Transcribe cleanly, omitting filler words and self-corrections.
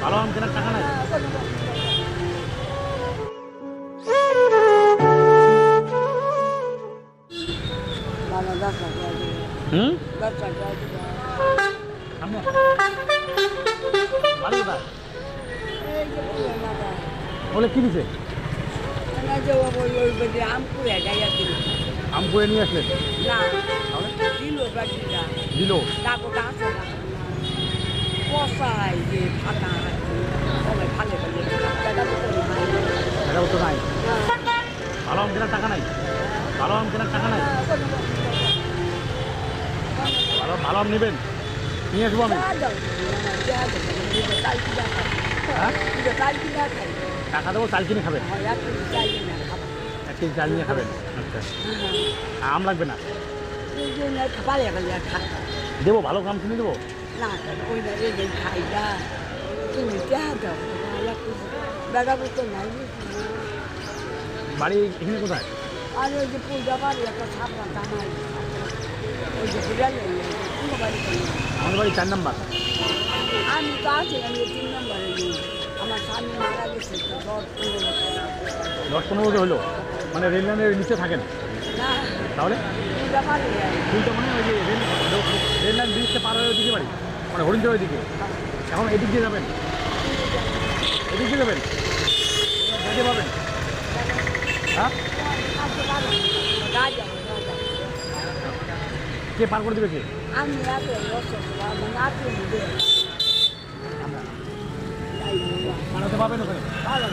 ভালো আম কেনার টাকা নাই। হুম সামনে ভালো কথা বলে কি দিছে? আম পুড়ে নিয়ে আসলেন? দিল টাকা তো নাই। ভালো আম কেনার টাকা নাই। ভালো আম কেনার টাকা নাই। ভালো ভালো আম নেবেন, নিয়ে আসবো আমি। হ্যাঁ টাকা দেবো, চাল কিনে খাবেন। 1 কেজি চাল নিয়ে খাবেন। আচ্ছা আম লাগবে না, দেবো ভালো আম কিনে দেবো। বাড়ি এখানে কোথায়? আর ওই যে পূজা বাড়ি একটা ছাপড়া টানাই ওই যে বিড়ালে আমাদের বাড়ি 4 নম্বর। আমি তো আছি, আমি 3 নম্বরে নেই। আমার স্বামী মারা গেছে তো 10-15 বছর হলো, মানে রেল লাইনের নিচে থাকেন না তাহলে? পূজা বাড়ি ফুলটা মানে ওই যে রেল লাইন ব্রিজটা পার হয়ে ওইদিকে বাড়ি, মানে হরিণচর ওইদিকে। এখন এদিক দিয়ে যাবেন, এদিক দিয়ে যাবেন, যেতে পাবেন। হ্যাঁ কে পার করে দেবে কে? আমি এত অসুস্থ আমার নাতি পার হতে পারবেন ওখানে? ভালো